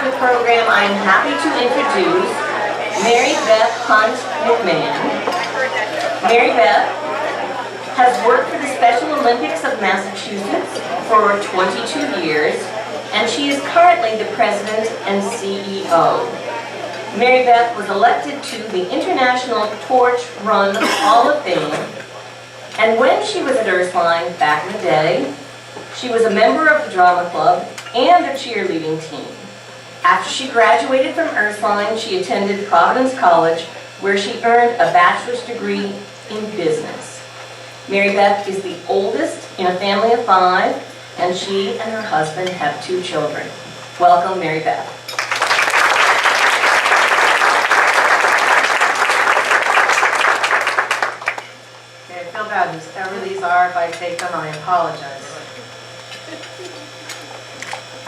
the program, I'm happy to introduce Mary Beth Hunt McMahon. Mary Beth has worked for the Special Olympics of Massachusetts for 22 years, and she is currently the president and CEO. Mary Beth was elected to the International Torch Run Hall of Fame, and when she was at Ursuline back in the day, she was a member of the drama club and the cheerleading team. After she graduated from Ursuline, she attended Providence College, where she earned a bachelor's degree in business. Mary Beth is the oldest in a family of 5, and she and her husband have 2 children. Welcome, Mary Beth. Okay, I feel bad, whoever these are, if I take them, I apologize.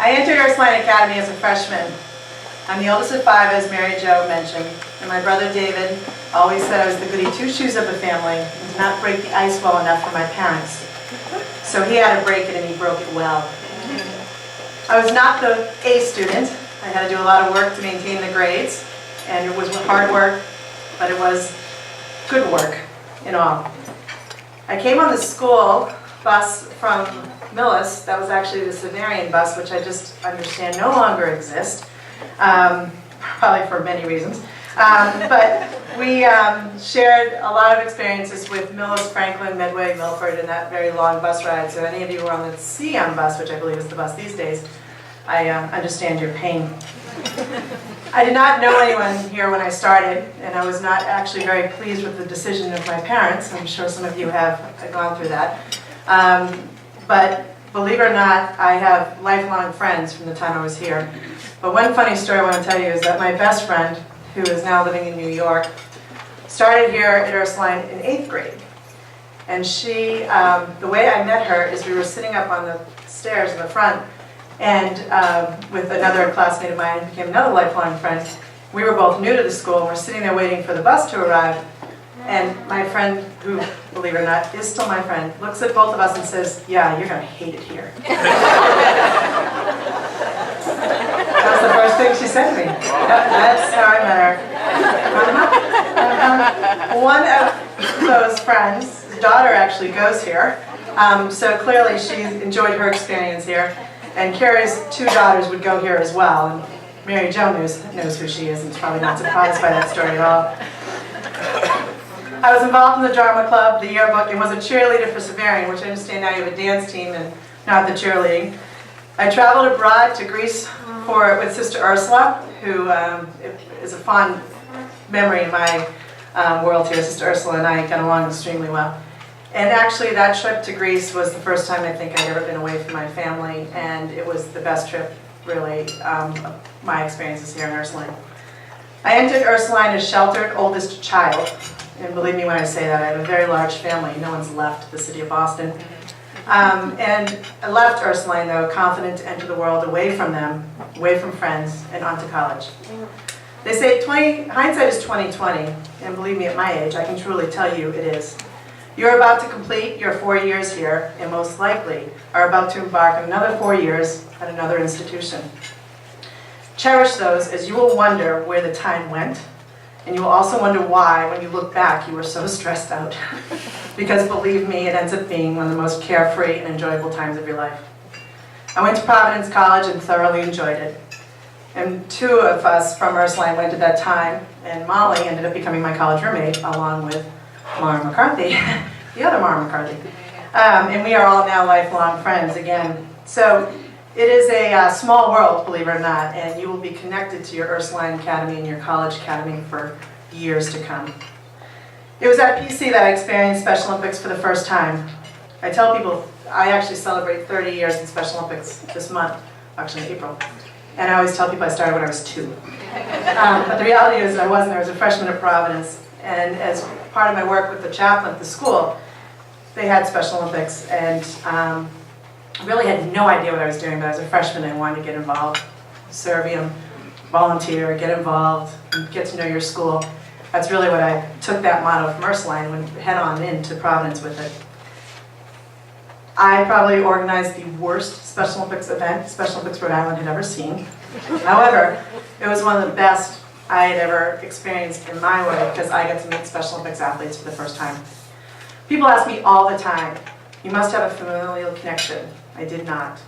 I entered Ursuline Academy as a freshman. I'm the oldest of 5, as Mary Jo mentioned, and my brother David always said I was the goody 2-shoes of the family and did not break the ice well enough for my parents. So he had to break it, and he broke it well. I was not the A student. I had to do a lot of work to maintain the grades, and it was hard work, but it was good work in all. I came on the school bus from Millis. That was actually the Severian bus, which I just understand no longer exists, probably for many reasons. But we shared a lot of experiences with Millis, Franklin, Medway, Milford, and that very long bus ride. So any of you who are on the CM bus, which I believe is the bus these days, I understand your pain. I did not know anyone here when I started, and I was not actually very pleased with the decision of my parents. I'm sure some of you have gone through that. But believe it or not, I have lifelong friends from the time I was here. But one funny story I want to tell you is that my best friend, who is now living in New York, started here at Ursuline in 8th grade. And she, the way I met her is we were sitting up on the stairs in the front, and with another classmate of mine who became another lifelong friend. We were both new to the school, and we're sitting there waiting for the bus to arrive. And my friend, who, believe it or not, is still my friend, looks at both of us and says, "Yeah, you're going to hate it here." That was the first thing she said to me. That's how I met her. One of those friends, his daughter actually goes here, so clearly she enjoyed her experience here. And Carrie's 2 daughters would go here as well. And Mary Jo knows who she is and is probably not surprised by that story at all. I was involved in the drama club, the yearbook, and was a cheerleader for Severian, which I understand now you have a dance team and not the cheerleading. I traveled abroad to Greece with Sister Ursula, who is a fond memory in my world here. Sister Ursula and I got along extremely well. And actually that trip to Greece was the first time I think I'd ever been away from my family, and it was the best trip, really, of my experiences here in Ursuline. I entered Ursuline as sheltered oldest child. And believe me when I say that, I have a very large family. No one's left the city of Boston. And I left Ursuline, though, confident to enter the world away from them, away from friends, and onto college. They say hindsight is 20/20, and believe me, at my age, I can truly tell you it is. You're about to complete your 4 years here, and most likely are about to embark on another 4 years at another institution. Cherish those, as you will wonder where the time went. And you will also wonder why, when you look back, you were so stressed out. Because believe me, it ends up being one of the most carefree and enjoyable times of your life. I went to Providence College and thoroughly enjoyed it. And 2 of us from Ursuline went at that time, and Molly ended up becoming my college roommate, along with Mara McCarthy, the other Mara McCarthy. And we are all now lifelong friends again. So it is a small world, believe it or not, and you will be connected to your Ursuline Academy and your college academy for years to come. It was at PC that I experienced Special Olympics for the first time. I tell people I actually celebrate 30 years in Special Olympics this month, actually in April. And I always tell people I started when I was 2. But the reality is I wasn't. I was a freshman at Providence, and as part of my work with the chaplain at the school, they had Special Olympics, and really had no idea what I was doing, but as a freshman I wanted to get involved, serve, volunteer, get involved, and get to know your school. That's really what I took that motto from Ursuline and went head on into Providence with it. I probably organized the worst Special Olympics event Special Olympics Rhode Island had ever seen. However, it was one of the best I had ever experienced in my way because I got to meet Special Olympics athletes for the first time. People ask me all the time, you must have a familial connection. I did not.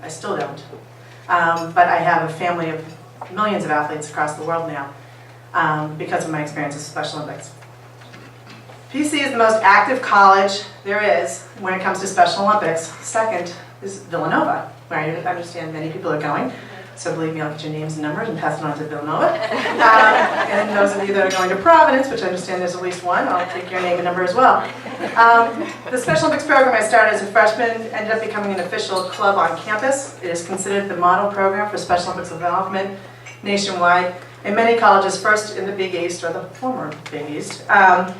I still don't. But I have a family of millions of athletes across the world now because of my experience with Special Olympics. PC is the most active college there is when it comes to Special Olympics. Second is Villanova, where I understand many people are going. So believe me, I'll get your names and numbers and pass it on to Villanova. And those of you that are going to Providence, which I understand there's at least one, I'll take your name and number as well. The Special Olympics program I started as a freshman ended up becoming an official club on campus. It is considered the model program for Special Olympics development nationwide. In many colleges, first in the Big East, or the former Big East, and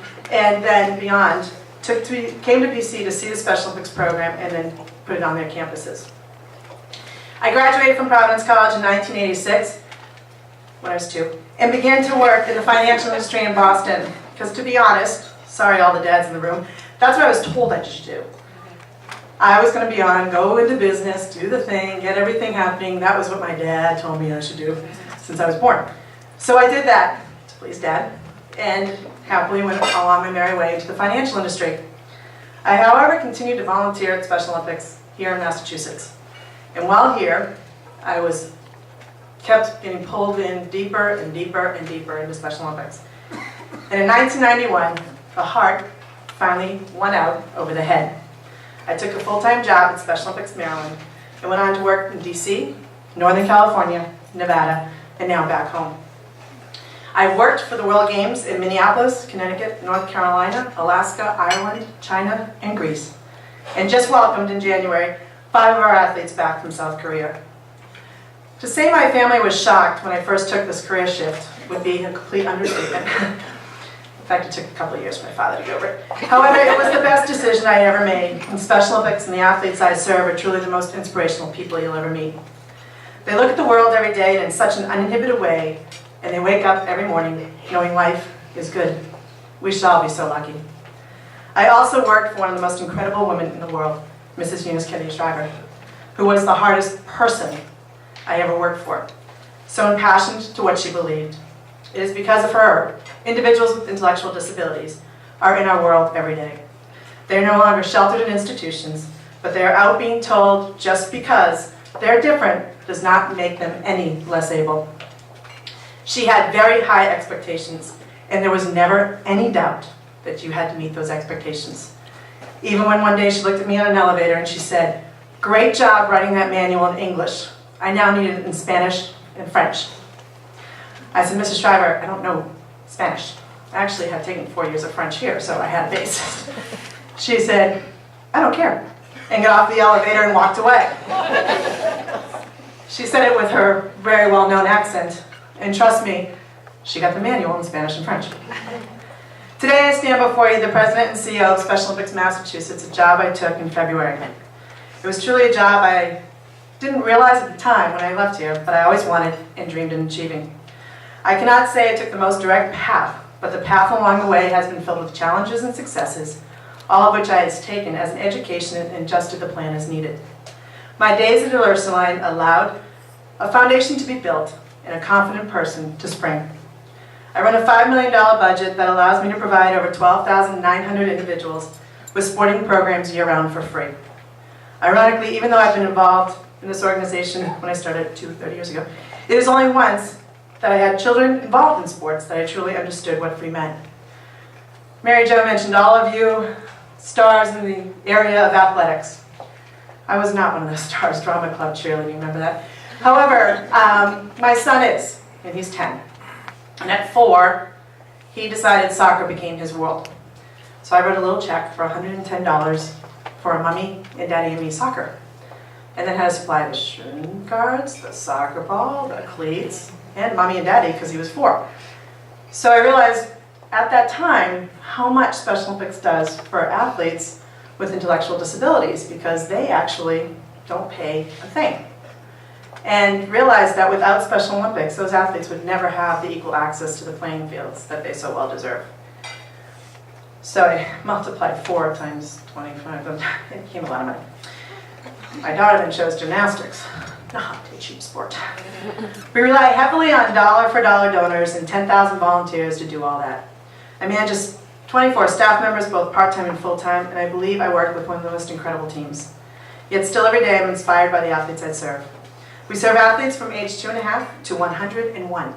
then beyond, came to BC to see the Special Olympics program and then put it on their campuses. I graduated from Providence College in 1986, when I was 2, and began to work in the financial industry in Boston. Because to be honest, sorry all the dads in the room, that's what I was told I should do. I was going to be on, go into business, do the thing, get everything happening. That was what my dad told me I should do since I was born. So I did that, to please Dad, and happily went along my merry way into the financial industry. I, however, continued to volunteer at Special Olympics here in Massachusetts. And while here, I was kept getting pulled in deeper and deeper and deeper into Special Olympics. And in 1991, the heart finally won out over the head. I took a full-time job at Special Olympics Maryland and went on to work in DC, Northern California, Nevada, and now back home. I worked for the World Games in Minneapolis, Connecticut, North Carolina, Alaska, Ireland, China, and Greece. And just welcomed in January 5 of our athletes back from South Korea. To say my family was shocked when I first took this career shift would be a complete understatement. In fact, it took a couple of years for my father to get over it. However, it was the best decision I ever made, and Special Olympics and the athletes I serve are truly the most inspirational people you'll ever meet. They look at the world every day in such an uninhibited way, and they wake up every morning knowing life is good. We should all be so lucky. I also worked for one of the most incredible women in the world, Mrs. Eunice Kennedy Shriver, who was the hardest person I ever worked for, so impassioned to what she believed. It is because of her, individuals with intellectual disabilities are in our world every day. They are no longer sheltered in institutions, but they are out being told just because they're different does not make them any less able. She had very high expectations, and there was never any doubt that you had to meet those expectations. Even when one day she looked at me on an elevator and she said, "Great job writing that manual in English. I now need it in Spanish and French." I said, "Mrs. Shriver, I don't know Spanish. I actually have taken 4 years of French here, so I had a base." She said, "I don't care," and got off the elevator and walked away. She said it with her very well-known accent, and trust me, she got the manual in Spanish and French. Today I stand before you, the President and CEO of Special Olympics Massachusetts, a job I took in February. It was truly a job I didn't realize at the time when I left here, but I always wanted and dreamed of achieving. I cannot say I took the most direct path, but the path along the way has been filled with challenges and successes, all of which I have taken as an education and adjusted the plan as needed. My days at Ursuline allowed a foundation to be built and a confident person to spring. I run a $5 million budget that allows me to provide over 12,900 individuals with sporting programs year-round for free. Ironically, even though I've been involved in this organization when I started 30 years ago, it is only once that I had children involved in sports that I truly understood what free meant. Mary Jo mentioned all of you stars in the area of athletics. I was not one of those stars, drama club cheerleading, remember that? However, my son is, and he's 10. And at 4, he decided soccer became his world. So I wrote a little check for $110 for a Mommy and Daddy and Me soccer. And then had to supply the shin guards, the soccer ball, the cleats, and Mommy and Daddy because he was 4. So I realized at that time how much Special Olympics does for athletes with intellectual disabilities because they actually don't pay a thing. And realized that without Special Olympics, those athletes would never have the equal access to the playing fields that they so well deserve. So I multiplied 4 times 25, it became a lot of money. My daughter then chose gymnastics. not a cheap sport. We rely heavily on dollar-for-dollar donors and 10,000 volunteers to do all that. I manage 24 staff members, both part-time and full-time, and I believe I work with one of the most incredible teams. Yet still every day I'm inspired by the athletes I serve. We serve athletes from age 2.5 to 101.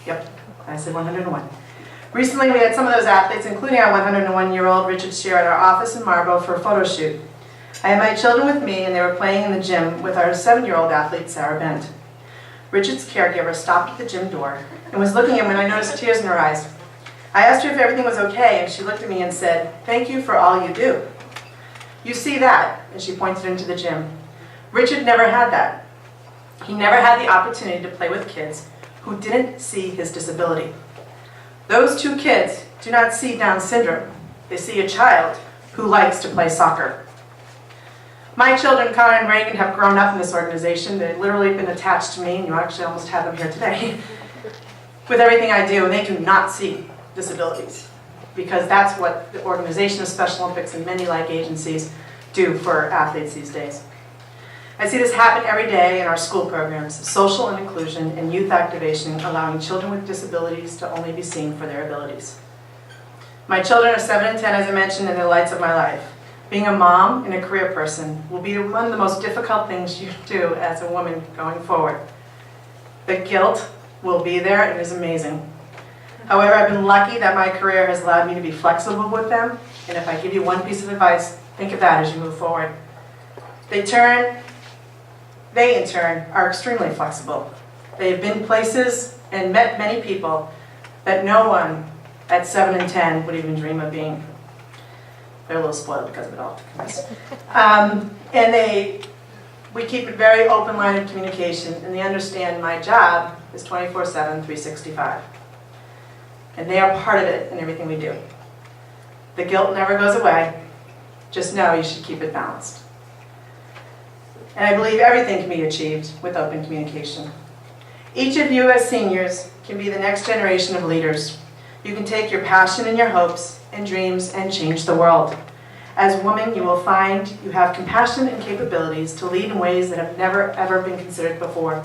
Yep, I said 101. Recently we had some of those athletes, including our 101-year-old Richard Shear, at our office in Marlborough for a photo shoot. I had my children with me and they were playing in the gym with our 7-year-old athlete, Sarah Bent. Richard's caregiver stopped at the gym door and was looking at me when I noticed tears in her eyes. I asked her if everything was okay and she looked at me and said, "Thank you for all you do." You see that, and she pointed into the gym. Richard never had that. He never had the opportunity to play with kids who didn't see his disability. Those two kids do not see Down syndrome. They see a child who likes to play soccer. My children, Connor and Reagan, have grown up in this organization. They've literally been attached to me, and you actually almost have them here today, with everything I do, and they do not see disabilities, because that's what the organization of Special Olympics and many like agencies do for athletes these days. I see this happen every day in our school programs, social and inclusion and youth activation, allowing children with disabilities to only be seen for their abilities. My children are 7 and 10, as I mentioned, and they're the lights of my life. Being a mom and a career person will be one of the most difficult things you do as a woman going forward. The guilt will be there, and it is amazing. However, I've been lucky that my career has allowed me to be flexible with them, and if I give you one piece of advice, think of that as you move forward. They in turn are extremely flexible. They have been places and met many people that no one at 7 and 10 would even dream of being. They're a little spoiled because of it all. We keep a very open line of communication, and they understand my job is 24/7, 365. And they are part of it in everything we do. The guilt never goes away. Just know you should keep it balanced. And I believe everything can be achieved with open communication. Each of you as seniors can be the next generation of leaders. You can take your passion and your hopes and dreams and change the world. As women, you will find you have compassion and capabilities to lead in ways that have never, ever been considered before.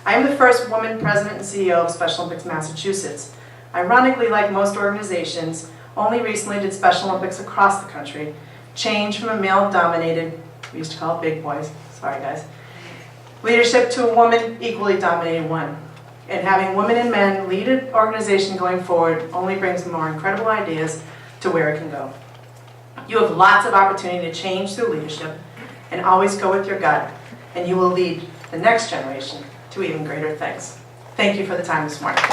I am the first woman president and CEO of Special Olympics Massachusetts. Ironically, like most organizations, only recently did Special Olympics across the country change from a male-dominated, we used to call it big boys, sorry guys, leadership to a woman equally dominated one. And having women and men lead an organization going forward only brings more incredible ideas to where it can go. You have lots of opportunity to change through leadership, and always go with your gut, and you will lead the next generation to even greater things. Thank you for the time this morning.